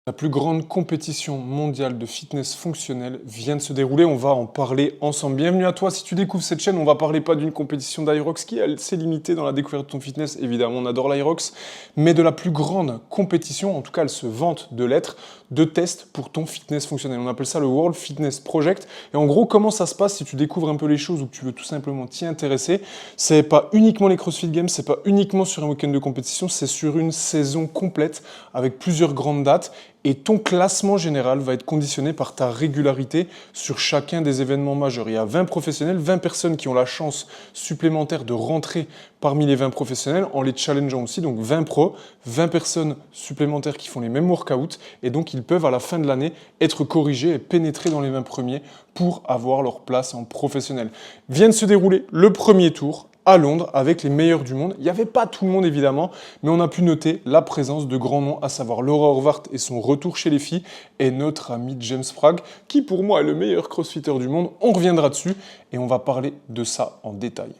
La plus grande compétition mondiale de fitness fonctionnel vient de se dérouler, on va en parler ensemble. Bienvenue à toi, si tu découvres cette chaîne, on va parler pas d'une compétition d'Irox qui, elle, s'est limitée dans la découverte de ton fitness, évidemment on adore l'Irox, mais de la plus grande compétition, en tout cas elle se vante de l'être, de tests pour ton fitness fonctionnel. On appelle ça le World Fitness Project. Et en gros, comment ça se passe si tu découvres un peu les choses ou que tu veux tout simplement t'y intéresser? C'est pas uniquement les CrossFit Games, c'est pas uniquement sur un week-end de compétition, c'est sur une saison complète avec plusieurs grandes dates. Et ton classement général va être conditionné par ta régularité sur chacun des événements majeurs. Il y a 20 professionnels, 20 personnes qui ont la chance supplémentaire de rentrer parmi les 20 professionnels en les challengeant aussi. Donc 20 pros, 20 personnes supplémentaires qui font les mêmes workouts. Et donc ils peuvent à la fin de l'année être corrigés et pénétrer dans les 20 premiers pour avoir leur place en professionnel. Vient de se dérouler le premier tour à Londres avec les meilleurs du monde. Il n'y avait pas tout le monde évidemment, mais on a pu noter la présence de grands noms, à savoir Laura Horvath et son retour chez les filles, et notre ami James Fragg, qui pour moi est le meilleur crossfitter du monde. On reviendra dessus et on va parler de ça en détail.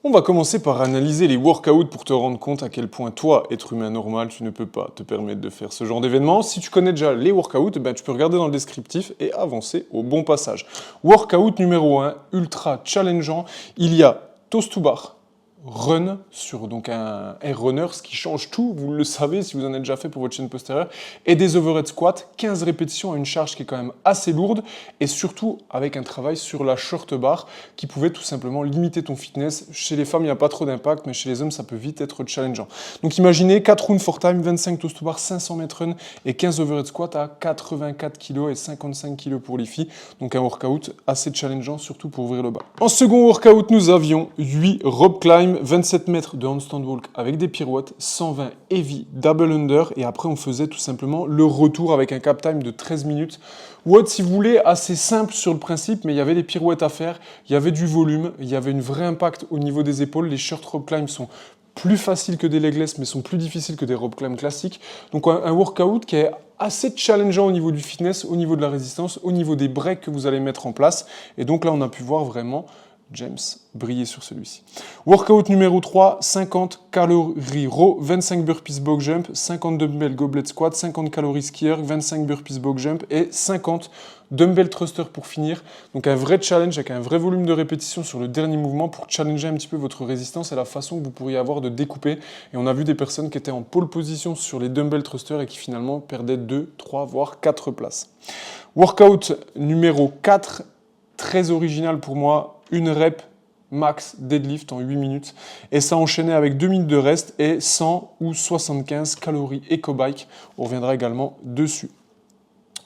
On va commencer par analyser les workouts pour te rendre compte à quel point toi, être humain normal, tu ne peux pas te permettre de faire ce genre d'événement. Si tu connais déjà les workouts, ben tu peux regarder dans le descriptif et avancer au bon passage. Workout numéro 1, ultra challengeant. Il y a toast to bar, run sur donc un air runner, ce qui change tout, vous le savez si vous en avez déjà fait pour votre chaîne postérieure, et des overhead squats, 15 répétitions à une charge qui est quand même assez lourde, et surtout avec un travail sur la short bar qui pouvait tout simplement limiter ton fitness. Chez les femmes, il n'y a pas trop d'impact, mais chez les hommes, ça peut vite être challengeant. Donc imaginez 4 rounds for time, 25 toast to bar, 500 mètres run et 15 overhead squats à 84 kg et 55 kg pour les filles. Donc un workout assez challengeant, surtout pour ouvrir le bas. En second workout, nous avions 8 rope climb, 27 mètres de handstand walk avec des pirouettes, 120 heavy double under, et après on faisait tout simplement le retour avec un cap time de 13 minutes. WOD, si vous voulez, assez simple sur le principe, mais il y avait des pirouettes à faire, il y avait du volume, il y avait un vrai impact au niveau des épaules. Les short rope climb sont plus faciles que des legless, mais sont plus difficiles que des rope climb classiques. Donc un workout qui est assez challengeant au niveau du fitness, au niveau de la résistance, au niveau des breaks que vous allez mettre en place. Et donc là, on a pu voir vraiment James briller sur celui-ci. Workout numéro 3, 50 calories row, 25 burpees box jump, 50 dumbbell goblet squat, 50 calories skier, 25 burpees box jump et 50 dumbbell thruster pour finir. Donc un vrai challenge avec un vrai volume de répétition sur le dernier mouvement pour challenger un petit peu votre résistance et la façon que vous pourriez avoir de découper. Et on a vu des personnes qui étaient en pole position sur les dumbbell thruster et qui finalement perdaient 2, 3, voire 4 places. Workout numéro 4, très original pour moi, une rep max deadlift en 8 minutes, et ça enchaîné avec 2 minutes de reste et 100 ou 75 calories eco-bike. On reviendra également dessus.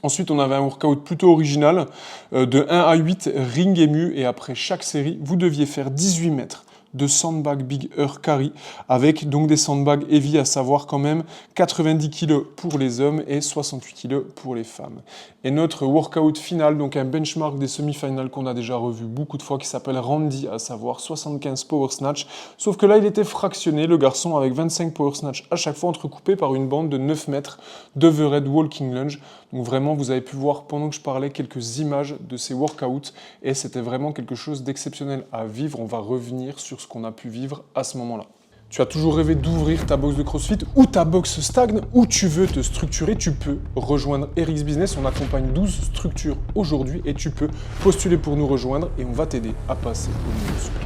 Ensuite, on avait un workout plutôt original de 1 à 8 ring ému, et après chaque série, vous deviez faire 18 mètres de sandbag big air carry avec donc des sandbags heavy, à savoir quand même 90 kg pour les hommes et 68 kg pour les femmes. Et notre workout final, donc un benchmark des semi-finales qu'on a déjà revu beaucoup de fois, qui s'appelle Randy, à savoir 75 power snatch, sauf que là il était fractionné, le garçon, avec 25 power snatch à chaque fois entrecoupé par une bande de 9 mètres d'overhead walking lunge. Donc vraiment, vous avez pu voir pendant que je parlais quelques images de ces workouts, et c'était vraiment quelque chose d'exceptionnel à vivre. On va revenir sur ce qu'on a pu vivre à ce moment-là. Tu as toujours rêvé d'ouvrir ta box de CrossFit, ou ta box stagne, ou tu veux te structurer, tu peux rejoindre RX Business. On accompagne 12 structures aujourd'hui et tu peux postuler pour nous rejoindre et on va t'aider à passer au niveau suivant.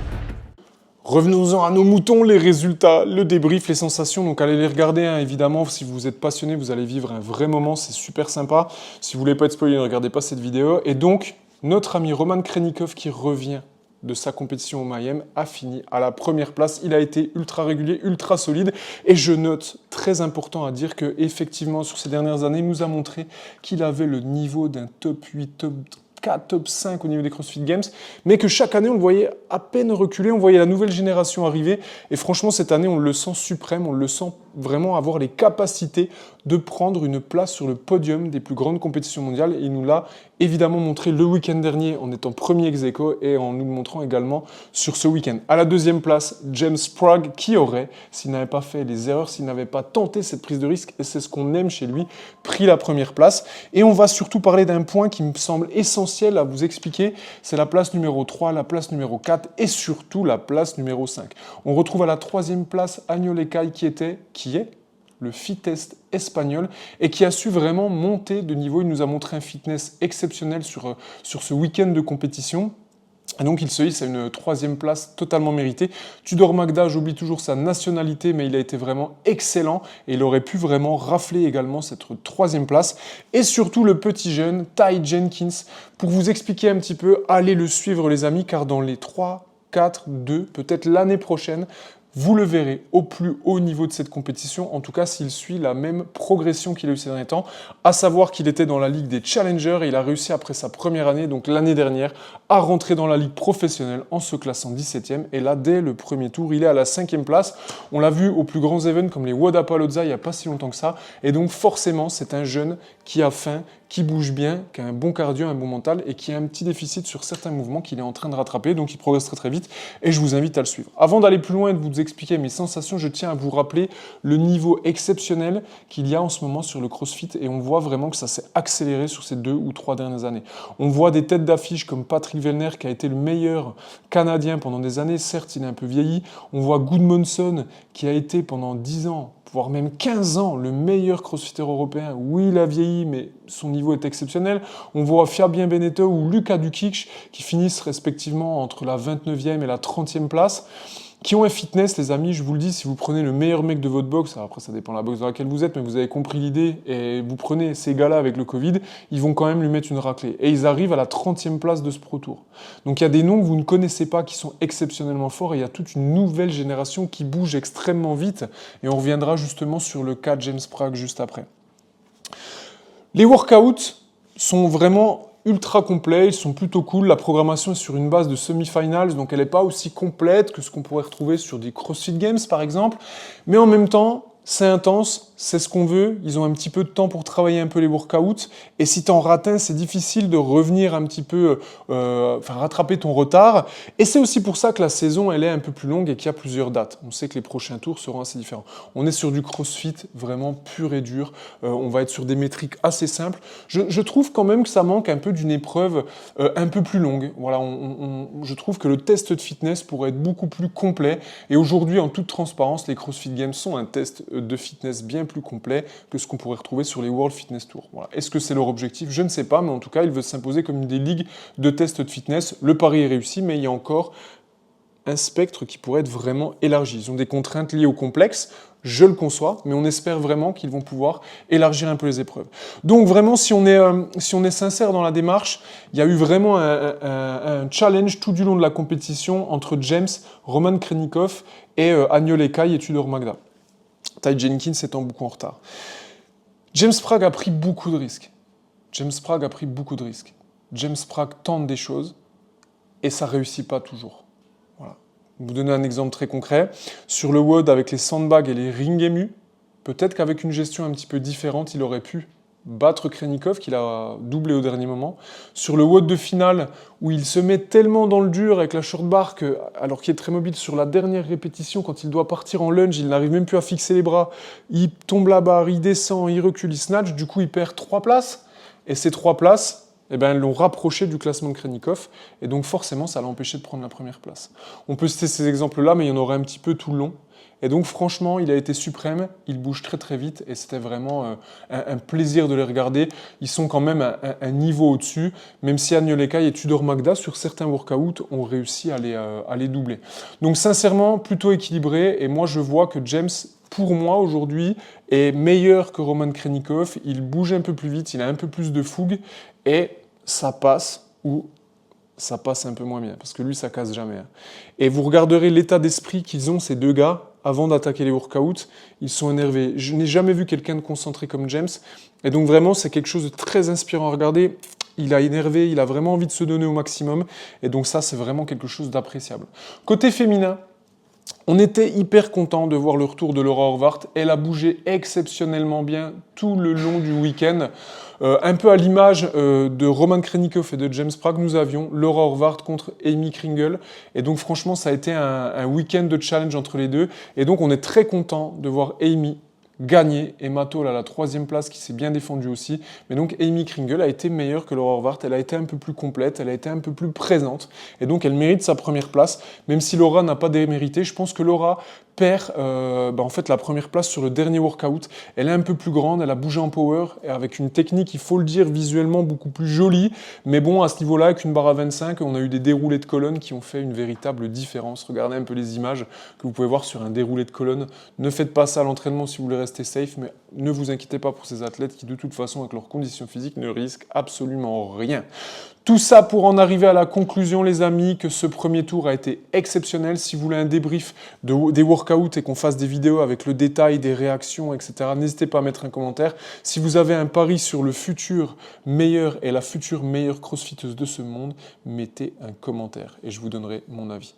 Revenons-en à nos moutons, les résultats, le débrief, les sensations. Donc allez les regarder, hein, évidemment. Si vous êtes passionné, vous allez vivre un vrai moment, c'est super sympa. Si vous voulez pas être spoilé, ne regardez pas cette vidéo. Et donc, notre ami Roman Khrennikov, qui revient de sa compétition au Mayhem, a fini à la première place. Il a été ultra régulier, ultra solide, et je note, très important à dire, que effectivement sur ces dernières années, il nous a montré qu'il avait le niveau d'un top 8, top 4, top 5 au niveau des CrossFit Games, mais que chaque année on le voyait à peine reculer, on voyait la nouvelle génération arriver, et franchement cette année on le sent suprême, on le sent vraiment avoir les capacités de prendre une place sur le podium des plus grandes compétitions mondiales. Et il nous l'a évidemment montré le week-end dernier en étant premier ex-aequo et en nous le montrant également sur ce week-end. À la deuxième place, James Fragg, qui aurait, s'il n'avait pas fait les erreurs, s'il n'avait pas tenté cette prise de risque, et c'est ce qu'on aime chez lui, pris la première place. Et on va surtout parler d'un point qui me semble essentiel à vous expliquer, c'est la place numéro 3, la place numéro 4 et surtout la place numéro 5. On retrouve à la troisième place Agno Lekai qui est le fittest espagnol, et qui a su vraiment monter de niveau. Il nous a montré un fitness exceptionnel sur ce week-end de compétition. Et donc il se hisse à une 3e place totalement méritée. Tudor Magda, j'oublie toujours sa nationalité, mais il a été vraiment excellent et il aurait pu vraiment rafler également cette 3e place. Et surtout le petit jeune, Ty Jenkins, pour vous expliquer un petit peu, allez le suivre les amis, car dans les 3, 4, 2, peut-être l'année prochaine, vous le verrez au plus haut niveau de cette compétition, en tout cas s'il suit la même progression qu'il a eu ces derniers temps, à savoir qu'il était dans la ligue des challengers et il a réussi après sa première année, donc l'année dernière, à rentrer dans la ligue professionnelle en se classant 17e. Et là, dès le premier tour, il est à la 5e place. On l'a vu aux plus grands événements comme les Wodapalooza il n'y a pas si longtemps que ça. Et donc forcément, c'est un jeune qui a faim, qui bouge bien, qui a un bon cardio, un bon mental et qui a un petit déficit sur certains mouvements qu'il est en train de rattraper. Donc il progresse très très vite et je vous invite à le suivre. Avant d'aller plus loin et de vous expliquer mes sensations, je tiens à vous rappeler le niveau exceptionnel qu'il y a en ce moment sur le CrossFit et on voit vraiment que ça s'est accéléré sur ces 2 ou 3 dernières années. On voit des têtes d'affiche comme Patrick Vellner qui a été le meilleur Canadien pendant des années, certes il est un peu vieilli. On voit Gudmundsson qui a été pendant 10 ans, voire même 15 ans, le meilleur crossfitter européen. Oui, il a vieilli, mais son niveau est exceptionnel. On voit Fabien Beneteau ou Luka Dukic qui finissent respectivement entre la 29e et la 30e place. Qui ont un fitness, les amis, je vous le dis, si vous prenez le meilleur mec de votre box, après ça dépend de la box dans laquelle vous êtes, mais vous avez compris l'idée, et vous prenez ces gars-là avec le Covid, ils vont quand même lui mettre une raclée. Et ils arrivent à la 30e place de ce Pro Tour. Donc il y a des noms que vous ne connaissez pas qui sont exceptionnellement forts, et il y a toute une nouvelle génération qui bouge extrêmement vite, et on reviendra justement sur le cas de James Prague juste après. Les workouts sont vraiment ultra complets, ils sont plutôt cool. La programmation est sur une base de semi-finals, donc elle n'est pas aussi complète que ce qu'on pourrait retrouver sur des CrossFit Games par exemple. Mais en même temps, c'est intense, c'est ce qu'on veut. Ils ont un petit peu de temps pour travailler un peu les workouts. Et si t'en rates un, c'est difficile de revenir un petit peu, rattraper ton retard. Et c'est aussi pour ça que la saison, elle est un peu plus longue et qu'il y a plusieurs dates. On sait que les prochains tours seront assez différents. On est sur du CrossFit vraiment pur et dur. On va être sur des métriques assez simples. Je trouve quand même que ça manque un peu d'une épreuve un peu plus longue. Voilà, je trouve que le test de fitness pourrait être beaucoup plus complet. Et aujourd'hui, en toute transparence, les CrossFit Games sont un test de fitness bien plus complet que ce qu'on pourrait retrouver sur les World Fitness Tour. Voilà. Est-ce que c'est leur objectif? Je ne sais pas, mais en tout cas, ils veulent s'imposer comme une des ligues de tests de fitness. Le pari est réussi, mais il y a encore un spectre qui pourrait être vraiment élargi. Ils ont des contraintes liées au complexe, je le conçois, mais on espère vraiment qu'ils vont pouvoir élargir un peu les épreuves. Donc vraiment, si on est sincère dans la démarche, il y a eu vraiment un challenge tout du long de la compétition entre James, Roman Khrennikov et Agnol Ekai et Tudor Magda. Ty Jenkins étant beaucoup en retard. James Prague a pris beaucoup de risques. James Prague tente des choses et ça ne réussit pas toujours. Voilà. Je vais vous donner un exemple très concret. Sur le WOD avec les sandbags et les ring-emu, peut-être qu'avec une gestion un petit peu différente, il aurait pu battre Khrennikov, qu'il a doublé au dernier moment. Sur le WOD de finale, où il se met tellement dans le dur avec la short bar que, alors qu'il est très mobile, sur la dernière répétition, quand il doit partir en lunge, il n'arrive même plus à fixer les bras. Il tombe la barre, il descend, il recule, il snatch. Du coup, il perd 3 places. Et ces 3 places, elles l'ont rapproché du classement de Khrennikov. Et donc, forcément, ça l'a empêché de prendre la première place. On peut citer ces exemples-là, mais il y en aurait un petit peu tout le long. Et donc franchement, il a été suprême, il bouge très très vite et c'était vraiment un plaisir de les regarder. Ils sont quand même un niveau au-dessus, même si Agnol Ekai et Tudor Magda, sur certains workouts, ont réussi à les doubler. Donc sincèrement, plutôt équilibré et moi je vois que James, pour moi aujourd'hui, est meilleur que Roman Khrennikov. Il bouge un peu plus vite, il a un peu plus de fougue et ça passe ou ça passe un peu moins bien, parce que lui, ça casse jamais. Et vous regarderez l'état d'esprit qu'ils ont, ces deux gars, avant d'attaquer les workouts, ils sont énervés. Je n'ai jamais vu quelqu'un de concentré comme James, et donc vraiment, c'est quelque chose de très inspirant à regarder. Il a énervé, il a vraiment envie de se donner au maximum, et donc ça, c'est vraiment quelque chose d'appréciable. Côté féminin, on était hyper content de voir le retour de Laura Horvath. Elle a bougé exceptionnellement bien tout le long du week-end. Un peu à l'image de Roman Khrennikov et de James Prague, nous avions Laura Horvath contre Amy Kringle. Et donc franchement, ça a été un week-end de challenge entre les deux. Et donc on est très content de voir Amy gagné. Emma Toll à la 3e place qui s'est bien défendue aussi. Mais donc Amy Kringle a été meilleure que Laura Horvath. Elle a été un peu plus complète, elle a été un peu plus présente. Et donc elle mérite sa première place. Même si Laura n'a pas démérité, je pense que Laura perd en fait la première place sur le dernier workout. Elle est un peu plus grande, elle a bougé en power et avec une technique, il faut le dire, visuellement beaucoup plus jolie. Mais bon, à ce niveau-là, avec une barre à 25, on a eu des déroulés de colonnes qui ont fait une véritable différence. Regardez un peu les images que vous pouvez voir sur un déroulé de colonne. Ne faites pas ça à l'entraînement si vous voulez rester safe, mais ne vous inquiétez pas pour ces athlètes qui, de toute façon, avec leurs conditions physiques, ne risquent absolument rien. Tout ça pour en arriver à la conclusion, les amis, que ce premier tour a été exceptionnel. Si vous voulez un débrief des workouts et qu'on fasse des vidéos avec le détail, des réactions, etc., n'hésitez pas à mettre un commentaire. Si vous avez un pari sur le futur meilleur et la future meilleure crossfiteuse de ce monde, mettez un commentaire et je vous donnerai mon avis.